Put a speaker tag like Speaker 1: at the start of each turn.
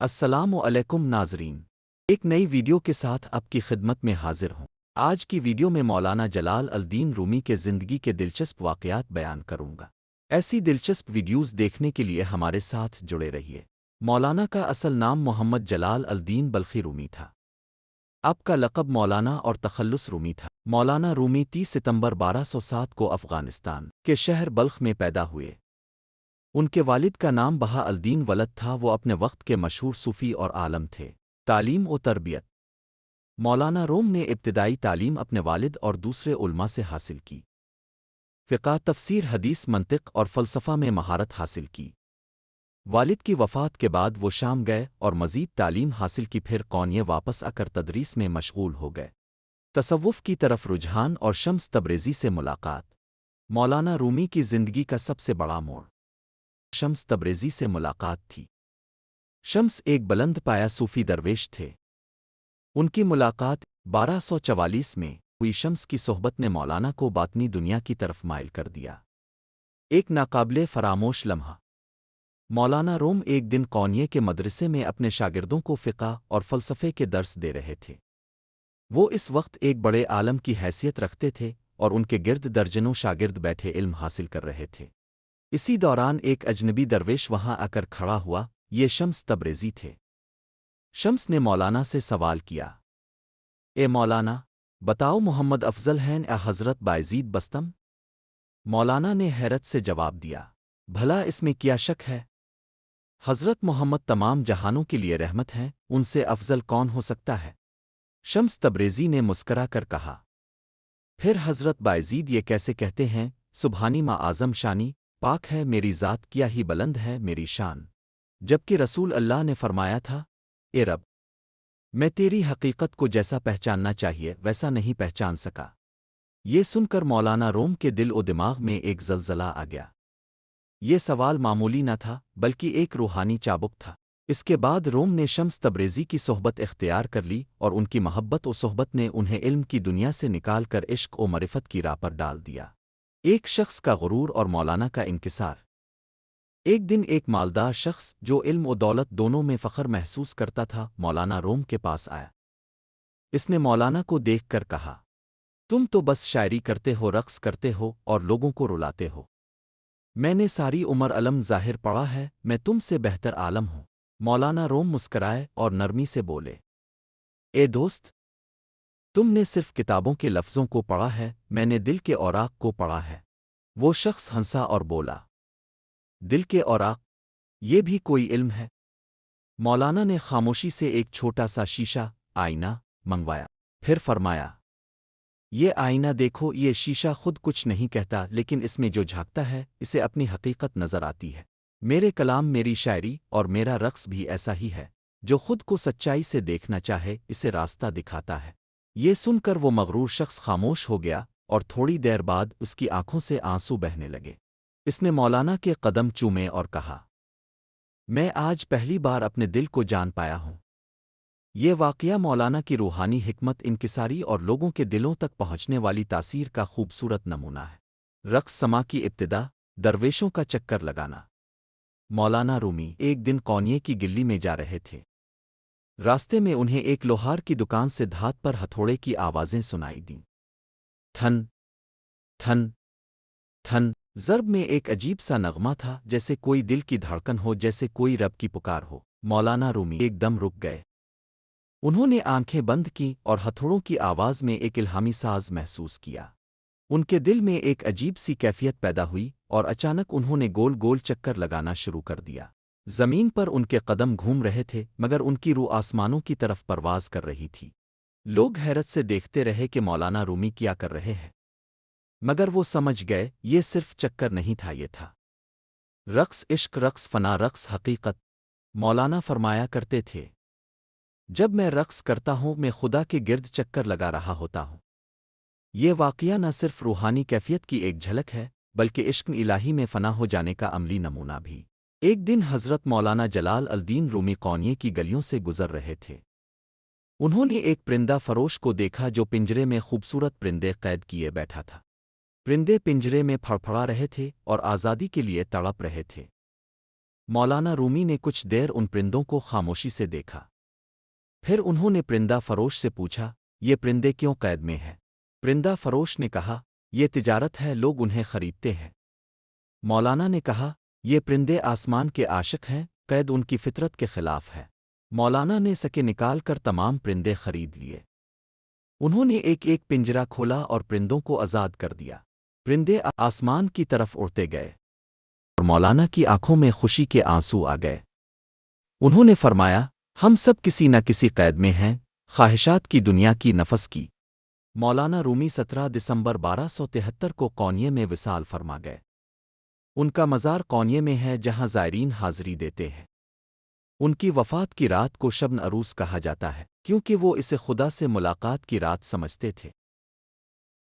Speaker 1: السلام علیکم ناظرین، ایک نئی ویڈیو کے ساتھ آپ کی خدمت میں حاضر ہوں۔ آج کی ویڈیو میں مولانا جلال الدین رومی کے زندگی کے دلچسپ واقعات بیان کروں گا۔ ایسی دلچسپ ویڈیوز دیکھنے کے لیے ہمارے ساتھ جڑے رہیے۔ مولانا کا اصل نام محمد جلال الدین بلخی رومی تھا۔ آپ کا لقب مولانا اور تخلص رومی تھا۔ مولانا رومی 30 ستمبر 1207 کو افغانستان کے شہر بلخ میں پیدا ہوئے۔ ان کے والد کا نام بہا الدین ولد تھا، وہ اپنے وقت کے مشہور صوفی اور عالم تھے۔ تعلیم و تربیت: مولانا روم نے ابتدائی تعلیم اپنے والد اور دوسرے علماء سے حاصل کی۔ فقہ، تفسیر، حدیث، منطق اور فلسفہ میں مہارت حاصل کی۔ والد کی وفات کے بعد وہ شام گئے اور مزید تعلیم حاصل کی، پھر قونیہ واپس آ کر تدریس میں مشغول ہو گئے۔ تصوف کی طرف رجحان اور شمس تبریزی سے ملاقات: مولانا رومی کی زندگی کا سب سے بڑا موڑ شمس تبریزی سے ملاقات تھی۔ شمس ایک بلند پایا صوفی درویش تھے۔ ان کی ملاقات 1244 میں ہوئی۔ شمس کی صحبت نے مولانا کو باطنی دنیا کی طرف مائل کر دیا۔ ایک ناقابل فراموش لمحہ: مولانا روم ایک دن قونیہ کے مدرسے میں اپنے شاگردوں کو فقہ اور فلسفے کے درس دے رہے تھے۔ وہ اس وقت ایک بڑے عالم کی حیثیت رکھتے تھے اور ان کے گرد درجنوں شاگرد بیٹھے علم حاصل کر رہے تھے۔ اسی دوران ایک اجنبی درویش وہاں آ کر کھڑا ہوا۔ یہ شمس تبریزی تھے۔ شمس نے مولانا سے سوال کیا، اے مولانا، بتاؤ محمد افضل ہیں یا حضرت بایزید بستم؟ مولانا نے حیرت سے جواب دیا، بھلا اس میں کیا شک ہے؟ حضرت محمد تمام جہانوں کے لیے رحمت ہیں، ان سے افضل کون ہو سکتا ہے؟ شمس تبریزی نے مسکرا کر کہا، پھر حضرت بایزید یہ کیسے کہتے ہیں، سبحانی ما اعظم شانی، پاک ہے میری ذات، کیا ہی بلند ہے میری شان، جبکہ رسول اللہ نے فرمایا تھا، اے رب، میں تیری حقیقت کو جیسا پہچاننا چاہیے ویسا نہیں پہچان سکا۔ یہ سن کر مولانا روم کے دل و دماغ میں ایک زلزلہ آ گیا۔ یہ سوال معمولی نہ تھا بلکہ ایک روحانی چابک تھا۔ اس کے بعد روم نے شمس تبریزی کی صحبت اختیار کر لی اور ان کی محبت و صحبت نے انہیں علم کی دنیا سے نکال کر عشق و معرفت کی راہ پر ڈال دیا۔ ایک شخص کا غرور اور مولانا کا انکسار۔ ایک دن ایک مالدار شخص جو علم و دولت دونوں میں فخر محسوس کرتا تھا مولانا روم کے پاس آیا۔ اس نے مولانا کو دیکھ کر کہا، تم تو بس شاعری کرتے ہو، رقص کرتے ہو اور لوگوں کو رلاتے ہو۔ میں نے ساری عمر علم ظاہر پڑھا ہے، میں تم سے بہتر عالم ہوں۔ مولانا روم مسکرائے اور نرمی سے بولے، اے دوست، تم نے صرف کتابوں کے لفظوں کو پڑھا ہے، میں نے دل کے اوراق کو پڑھا ہے۔ وہ شخص ہنسا اور بولا، دل کے اوراق، یہ بھی کوئی علم ہے؟ مولانا نے خاموشی سے ایک چھوٹا سا شیشہ آئینہ منگوایا، پھر فرمایا، یہ آئینہ دیکھو، یہ شیشہ خود کچھ نہیں کہتا، لیکن اس میں جو جھانکتا ہے اسے اپنی حقیقت نظر آتی ہے۔ میرے کلام، میری شاعری اور میرا رقص بھی ایسا ہی ہے، جو خود کو سچائی سے دیکھنا چاہے اسے راستہ دکھاتا ہے۔ یہ سن کر وہ مغرور شخص خاموش ہو گیا اور تھوڑی دیر بعد اس کی آنکھوں سے آنسو بہنے لگے۔ اس نے مولانا کے قدم چومے اور کہا، میں آج پہلی بار اپنے دل کو جان پایا ہوں۔ یہ واقعہ مولانا کی روحانی حکمت، انکساری اور لوگوں کے دلوں تک پہنچنے والی تاثیر کا خوبصورت نمونہ ہے۔ رقص سما کی ابتدا، درویشوں کا چکر لگانا۔ مولانا رومی ایک دن قونیہ کی گلی میں جا رہے تھے۔ راستے میں انہیں ایک لوہار کی دکان سے دھات پر ہتھوڑے کی آوازیں سنائی دیں۔ تھن تھن تھن ضرب میں ایک عجیب سا نغمہ تھا، جیسے کوئی دل کی دھڑکن ہو، جیسے کوئی رب کی پکار ہو۔ مولانا رومی ایک دم رک گئے۔ انہوں نے آنکھیں بند کیں اور ہتھوڑوں کی آواز میں ایک الہامی ساز محسوس کیا۔ ان کے دل میں ایک عجیب سی کیفیت پیدا ہوئی اور اچانک انہوں نے گول گول چکر لگانا شروع کر دیا۔ زمین پر ان کے قدم گھوم رہے تھے مگر ان کی روح آسمانوں کی طرف پرواز کر رہی تھی۔ لوگ حیرت سے دیکھتے رہے کہ مولانا رومی کیا کر رہے ہیں، مگر وہ سمجھ گئے یہ صرف چکر نہیں تھا، یہ تھا رقص، عشق، رقص فنا، رقص حقیقت۔ مولانا فرمایا کرتے تھے، جب میں رقص کرتا ہوں میں خدا کے گرد چکر لگا رہا ہوتا ہوں۔ یہ واقعہ نہ صرف روحانی کیفیت کی ایک جھلک ہے بلکہ عشق الہی میں فنا ہو جانے کا عملی نمونہ بھی۔ ایک دن حضرت مولانا جلال الدین رومی قونیہ کی گلیوں سے گزر رہے تھے۔ انہوں نے ایک پرندہ فروش کو دیکھا جو پنجرے میں خوبصورت پرندے قید کیے بیٹھا تھا۔ پرندے پنجرے میں پھڑپھڑا رہے تھے اور آزادی کے لیے تڑپ رہے تھے۔ مولانا رومی نے کچھ دیر ان پرندوں کو خاموشی سے دیکھا۔ پھر انہوں نے پرندہ فروش سے پوچھا، یہ پرندے کیوں قید میں ہیں؟ پرندہ فروش نے کہا، یہ تجارت ہے، لوگ انہیں خریدتے ہیں۔ مولانا نے کہا، یہ پرندے آسمان کے عاشق ہیں، قید ان کی فطرت کے خلاف ہے۔ مولانا نے سکے نکال کر تمام پرندے خرید لیے۔ انہوں نے ایک ایک پنجرا کھولا اور پرندوں کو آزاد کر دیا۔ پرندے آسمان کی طرف اڑتے گئے اور مولانا کی آنکھوں میں خوشی کے آنسو آ گئے۔ انہوں نے فرمایا، ہم سب کسی نہ کسی قید میں ہیں، خواہشات کی دنیا کی، نفس کی۔ مولانا رومی 17 دسمبر 1273 کو قونیے میں وصال فرما گئے۔ ان کا مزار قونیے میں ہے جہاں زائرین حاضری دیتے ہیں۔ ان کی وفات کی رات کو شبن عروس کہا جاتا ہے کیونکہ وہ اسے خدا سے ملاقات کی رات سمجھتے تھے۔